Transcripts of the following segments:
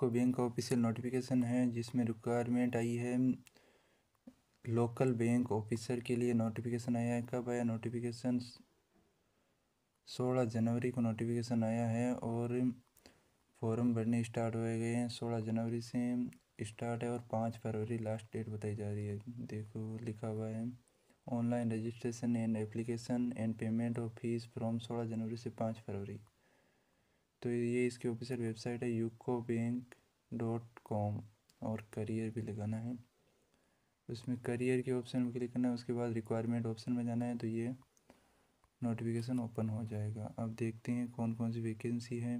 UCO bank का official notification है जिसमें रिक्वायरमेंट आई है लोकल बैंक ऑफिसर के लिए। नोटिफिकेशन आया है, कब आया नोटिफिकेशन? 16 जनवरी को नोटिफिकेशन आया है और फॉर्म भरने स्टार्ट हो गए हैं। 16 जनवरी से स्टार्ट है और 5 फरवरी लास्ट डेट बताई जा रही है। देखो लिखा हुआ है online registration and application and payment of fees from 16 जनवरी से 5 फरवरी। तो ये इसकी ऑफिशियल वेबसाइट है ucobank.com और करियर भी लगाना है। उसमें करियर के ऑप्शन में क्लिक करना है, उसके बाद रिक्वायरमेंट ऑप्शन में जाना है तो ये नोटिफिकेशन ओपन हो जाएगा। अब देखते हैं कौन कौन सी वैकेंसी है।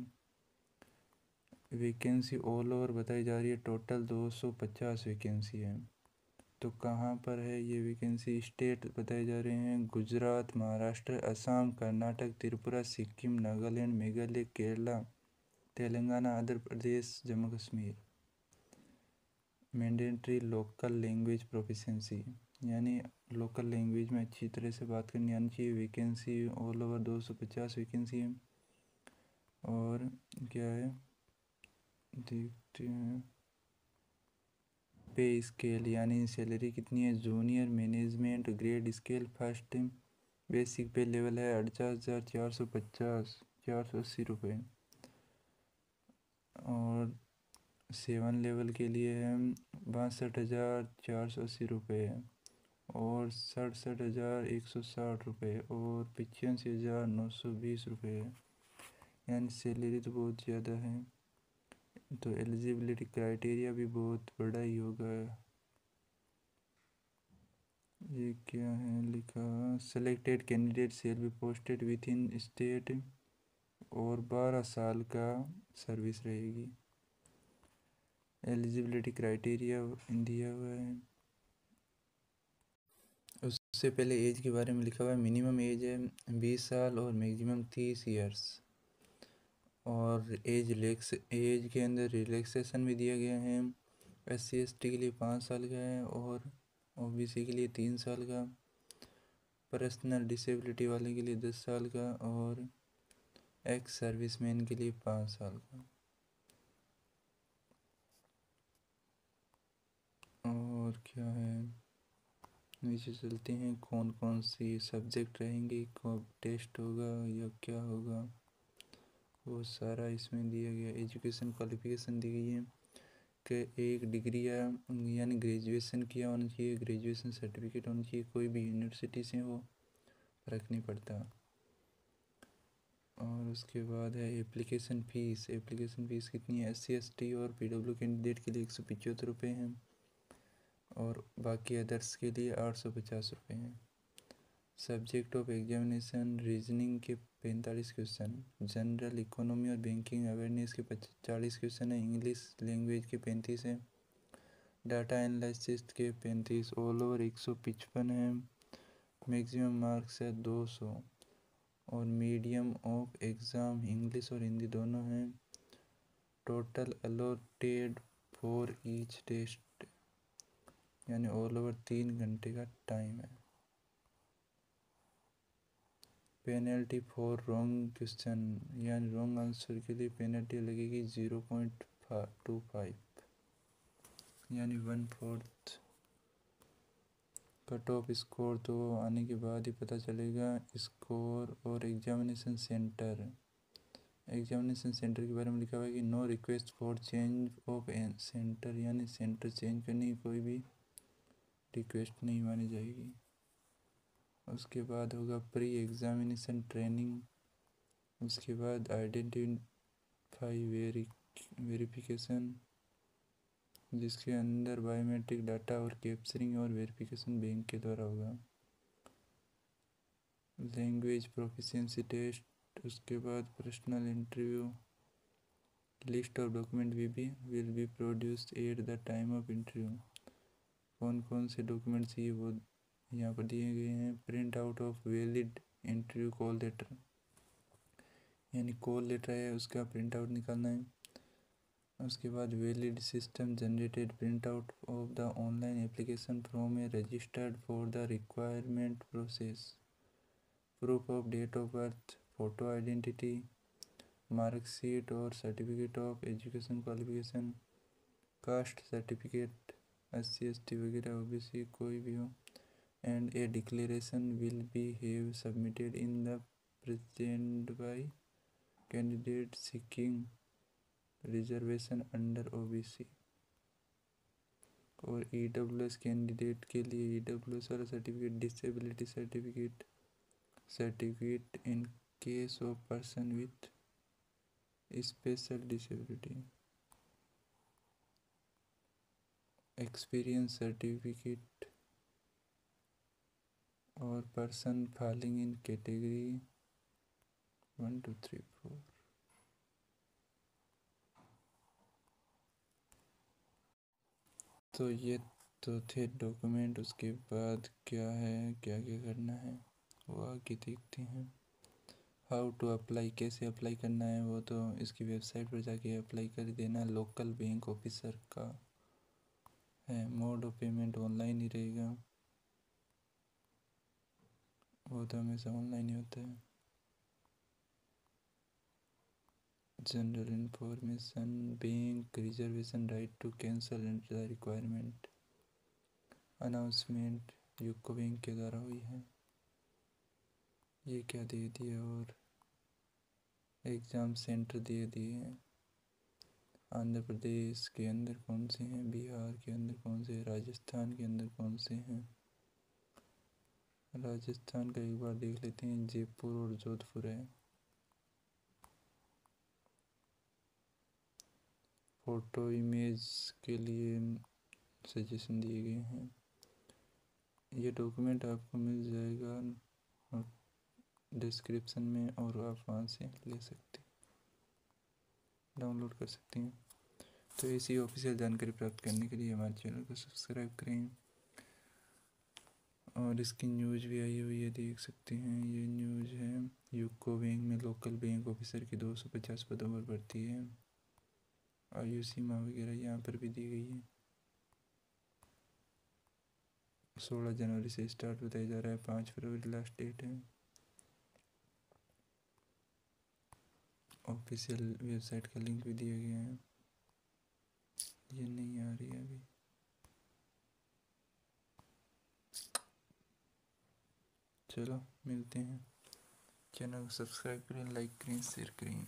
वैकेंसी ऑल ओवर बताई जा रही है, टोटल 250 वैकेंसी है। तो कहाँ पर है ये वैकेंसी? स्टेट बताए जा रहे हैं Gujarat, Maharashtra, Assam, Karnataka, Tripura, Sikkim, Nagaland, Meghalaya, Kerala, Telangana, Andhra Pradesh, Jammu Kashmir. Mandatory local language proficiency, यानी लोकल लैंग्वेज में अच्छी तरह से बात करनी आनी चाहिए। वैकेंसी ऑल ओवर 250 वैकेंसी है। और क्या है देखते हैं, पे स्केल यानी सैलरी कितनी है। Junior management grade scale first basic पे लेवल है 48,480 रुपये और 7 लेवल के लिए है 62,480 रुपये और 67,160 रुपये और 85,920 रुपये है। यानी सैलरी तो बहुत ज़्यादा है। तो एलिजिबिलिटी क्राइटेरिया भी बहुत बड़ा ही होगा। ये क्या है लिखा, selected candidate shall be posted with in state और 12 साल का सर्विस रहेगी। एलिजिबिलिटी क्राइटेरिया दिया हुआ है। उससे पहले एज के बारे में लिखा हुआ है, मिनिमम एज है 20 साल और मैक्सिमम 30 इयर्स। और एज के अंदर रिलैक्सेशन भी दिया गया है। SC/ST के लिए 5 साल का है और OBC के लिए 3 साल का, पर्सनल डिसेबिलिटी वाले के लिए 10 साल का और एक्स सर्विसमैन के लिए 5 साल का। और क्या है, नीचे चलते हैं कौन कौन सी सब्जेक्ट रहेंगी, कब टेस्ट होगा या क्या होगा, वो सारा इसमें दिया गया। एजुकेशन क्वालिफिकेशन दी गई है कि एक डिग्री यानी ग्रेजुएशन किया होना चाहिए, ग्रेजुएशन सर्टिफिकेट होना चाहिए, कोई भी यूनिवर्सिटी से हो, फ़र्क नहीं पड़ता। और उसके बाद है एप्लीकेशन फ़ीस। एप्लीकेशन फ़ीस कितनी है? SC/ST और PW कैंडिडेट के लिए 175 रुपये हैं और बाकी अदर्स के लिए 850 रुपये हैं। सब्जेक्ट ऑफ एग्जामिनेशन रीजनिंग के 45 क्वेश्चन, जनरल इकोनॉमी और बैंकिंग अवेयरनेस के 40 क्वेश्चन है, इंग्लिश लैंग्वेज के 35 हैं, डाटा एनालिसिस के 35, ऑल ओवर 155 है, मैक्सिमम मार्क्स है 200 और मीडियम ऑफ एग्ज़ाम इंग्लिश और हिंदी दोनों हैं। Total allotted for each test यानी ऑल ओवर 3 घंटे का टाइम है। पेनल्टी फॉर रॉन्ग क्वेश्चन यानी रॉन्ग आंसर के लिए पेनल्टी लगेगी 0.25 यानी 1/4। कट ऑफ स्कोर तो आने के बाद ही पता चलेगा स्कोर। और एग्जामिनेशन सेंटर के बारे में लिखा हुआ है कि no request for change of centre यानी सेंटर चेंज करने की कोई भी रिक्वेस्ट नहीं मानी जाएगी। उसके बाद होगा प्री एग्जामिनेशन ट्रेनिंग, उसके बाद आइडेंटिफाई वेरिफिकेशन जिसके अंदर बायोमेट्रिक डाटा और कैप्चरिंग और वेरिफिकेशन बैंक के द्वारा होगा। लैंग्वेज प्रोफिशिएंसी टेस्ट, उसके बाद personal interview. List of document will be produced at the time of interview. कौन कौन से डॉक्यूमेंट चाहिए वो यहाँ पर दिए गए हैं। Print out of valid interview call letter यानी कॉल लेटर है उसका प्रिंट आउट निकालना है। उसके बाद valid system generated print out of the online application from a registered for the requirement process. Proof of date of birth, photo identity, marksheet और certificate of education qualification, caste certificate, SC ST वगैरह OBC कोई भी हो, and a declaration will be have submitted in the present by candidate seeking reservation under OBC। और EWS candidate के लिए EWS वाला certificate, disability certificate, certificate in case of person with special disability, experience certificate और person falling in category 1 2 3 4। तो ये तो थे document. उसके बाद क्या है, क्या क्या करना है वो आगे देखते हैं। हाउ टू अप्लाई, कैसे अप्लाई करना है वो तो इसकी वेबसाइट पर जाके अप्लाई कर देना। लोकल बैंक ऑफिसर का है। मोड ऑफ पेमेंट ऑनलाइन ही रहेगा, वो तो हमेशा ऑनलाइन ही होता है। General information, bank reservation, right to cancel and the requirement, announcement UCO bank के द्वारा हुई है। ये क्या दे दिया, और एग्ज़ाम सेंटर दे दिए हैं। आंध्र प्रदेश के अंदर कौन से हैं, बिहार के अंदर कौन से हैं, राजस्थान के अंदर कौन से हैं। राजस्थान का एक बार देख लेते हैं, जयपुर और जोधपुर है। फ़ोटो इमेज के लिए सजेशन दिए गए हैं। ये डॉक्यूमेंट आपको मिल जाएगा डिस्क्रिप्शन में, और आप वहाँ से ले सकते, डाउनलोड कर सकते हैं। तो ऐसी ऑफिशियल जानकारी प्राप्त करने के लिए हमारे चैनल को सब्सक्राइब करें। और इसकी न्यूज़ भी आई हुई है, देख सकते हैं। ये न्यूज़ है, यूको बैंक में लोकल बैंक ऑफिसर की 250 पदों पर भर्ती है। आयु सीमा वगैरह यहाँ पर भी दी गई है। 16 जनवरी से स्टार्ट बताया जा रहा है, 5 फरवरी लास्ट डेट है। ऑफिशियल वेबसाइट का लिंक भी दिया गया है। ये नहीं आ रही है अभी। चलो मिलते हैं। चैनल को सब्सक्राइब करें, लाइक करें, शेयर करें।